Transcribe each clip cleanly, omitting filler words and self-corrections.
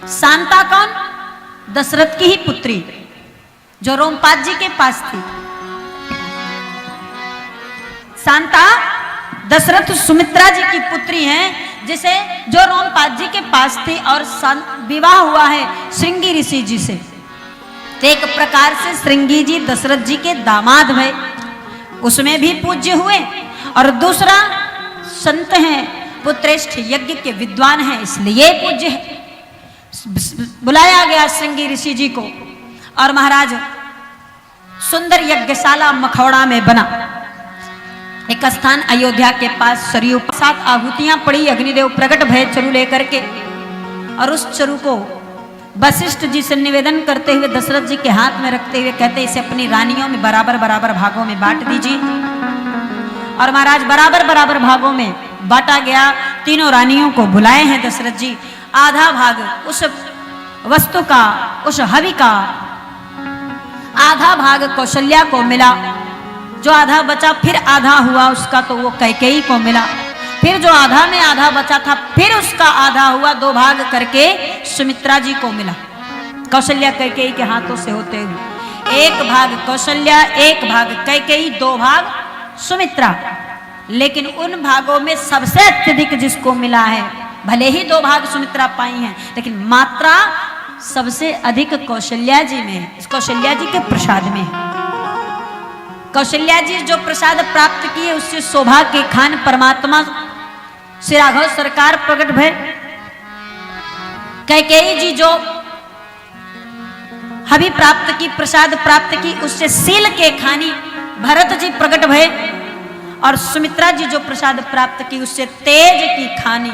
शांता कौन? दशरथ की ही पुत्री, जो रोमपाद जी के पास थी। शांता दशरथ सुमित्रा जी की पुत्री हैं, जिसे जो रोमपाद जी के पास थी, और विवाह हुआ है श्रृंगी ऋषि जी से। तो एक प्रकार से श्रृंगी जी दशरथ जी के दामाद भय, उसमें भी पूज्य हुए। और दूसरा संत हैं, पुत्रेष्ठ यज्ञ के विद्वान हैं, इसलिए पूज्य है। बुलाया गया श्रृंगी ऋषि जी को, और महाराज सुंदर यज्ञशाला मखौड़ा में बना एक स्थान अयोध्या के पास सरयू, 7 आहुतियां पड़ी, अग्निदेव प्रकट भय चरु लेकर के, और उस चरु को वशिष्ठ जी से निवेदन करते हुए दशरथ जी के हाथ में रखते हुए कहते, इसे अपनी रानियों में बराबर बराबर भागों में बांट दीजिए। और महाराज बराबर बराबर भागों में बांटा गया। तीनों रानियों को बुलाए हैं दशरथ जी। आधा भाग उस वस्तु का, उस हवि का आधा भाग कौशल्या को मिला, जो आधा बचा फिर आधा हुआ उसका, तो वो कैकेयी को मिला। फिर जो आधा में आधा बचा था, फिर उसका आधा हुआ, 2 भाग करके सुमित्रा जी को मिला। कौशल्या कैकेयी के हाथों से होते हुए 1 भाग कौशल्या, 1 भाग कैकेयी, 2 भाग सुमित्रा। लेकिन उन भागों में सबसे अत्यधिक जिसको मिला है, भले ही 2 भाग सुमित्रा पाई हैं, लेकिन मात्रा सबसे अधिक कौशल्या जी में है, कौशल्या जी के प्रसाद में है। कौशल्या जी जो प्रसाद प्राप्त किए, उससे शोभा के खान परमात्मा श्री राघव सरकार प्रकट भय। कैकेयी जी जो हवि प्राप्त की, प्रसाद प्राप्त की, उससे सील के खानी भरत जी प्रकट भय। और सुमित्रा जी जो प्रसाद प्राप्त की, उससे तेज की खानी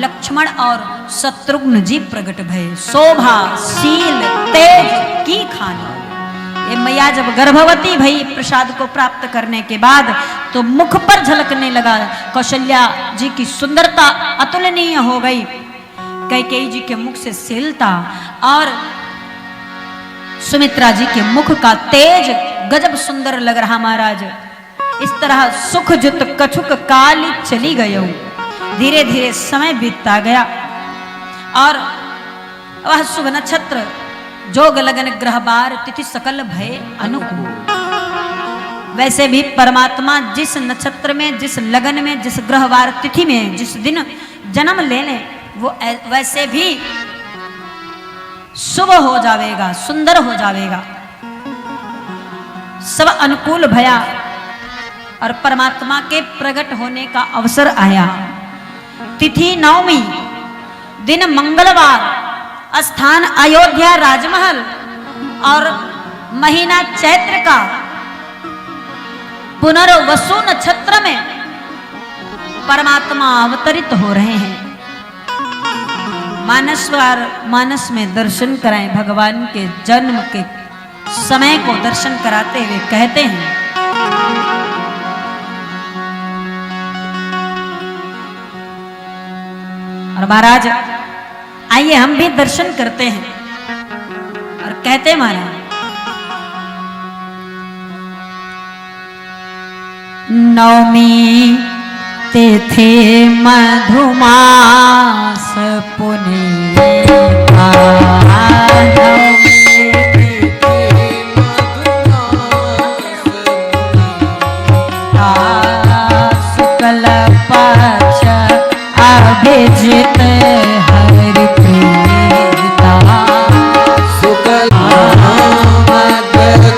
लक्ष्मण और शत्रुघ्न जी प्रकट भय। शोभा शील तेज की खानी, ये मैया जब गर्भवती भई प्रसाद को प्राप्त करने के बाद, तो मुख पर झलकने लगा। कौशल्या जी की सुंदरता अतुलनीय हो गई, कैकेयी जी के मुख से शीलता, और सुमित्रा जी के मुख का तेज गजब सुंदर लग रहा। महाराज इस तरह सुख जुत कछुक काली चली गयो, धीरे धीरे समय बीतता गया, और वह शुभ नक्षत्र जोग लगन ग्रह बार तिथि सकल भय अनुकूल। वैसे भी परमात्मा जिस नक्षत्र में, जिस लगन में, जिस ग्रह वार तिथि में, जिस दिन जन्म ले ले, वो वैसे भी शुभ हो जाएगा, सुंदर हो जाएगा, सब अनुकूल भया, और परमात्मा के प्रकट होने का अवसर आया। तिथि 9वीं, दिन मंगलवार, स्थान अयोध्या राजमहल, और महीना चैत्र का, पुनर्वसु नक्षत्र में परमात्मा अवतरित हो रहे हैं। मानस में दर्शन कराएं, भगवान के जन्म के समय को दर्शन कराते हुए कहते हैं, और महाराज आइए हम भी दर्शन करते हैं। और कहते हैं महाराज, नवमी तिथि मधुमास पुनीता, शुक्ल पक्ष अभिजित हरि प्रीता, शुक्ल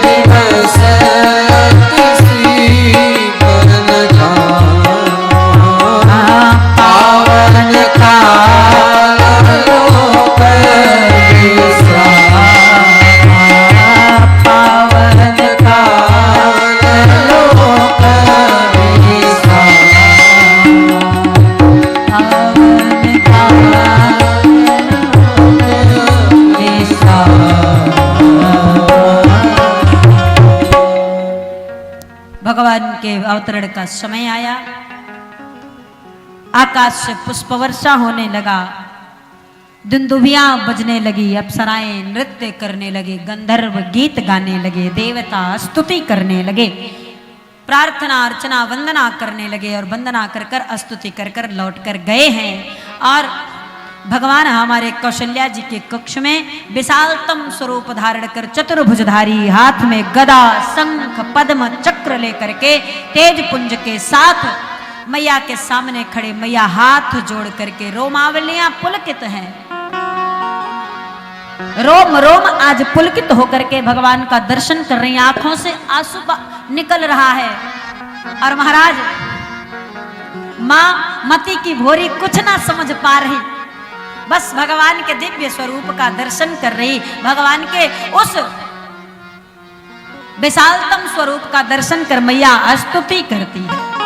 दिवस पावन काल लोक पावन काल लोक भगवान के अवतरण का समय आया। आकाश से पुष्प वर्षा होने लगा, दुंदुभियां बजने लगी, अप्सराएं नृत्य करने लगे, गंधर्व गीत गाने लगे, देवता स्तुति करने लगे, प्रार्थना अर्चना वंदना करने लगे, और वंदना कर कर स्तुति कर कर लौट कर गए हैं। और भगवान हमारे कौशल्या जी के कक्ष में विशालतम स्वरूप धारण कर चतुर्भुजधारी हाथ में गदा शंख पद्म चक्र लेकर के तेज पुंज के साथ मैया के सामने खड़े मैया हाथ जोड़ करके रोमावलियां पुलकित हैं। रोम रोम आज पुलकित होकर के भगवान का दर्शन कर रही, आंखों से आंसू निकल रहा है। और महाराज मां मती की भोरी कुछ ना समझ पा रही, बस भगवान के दिव्य स्वरूप का दर्शन कर रही, भगवान के उस विशालतम स्वरूप का दर्शन कर मैया स्तुति करती है।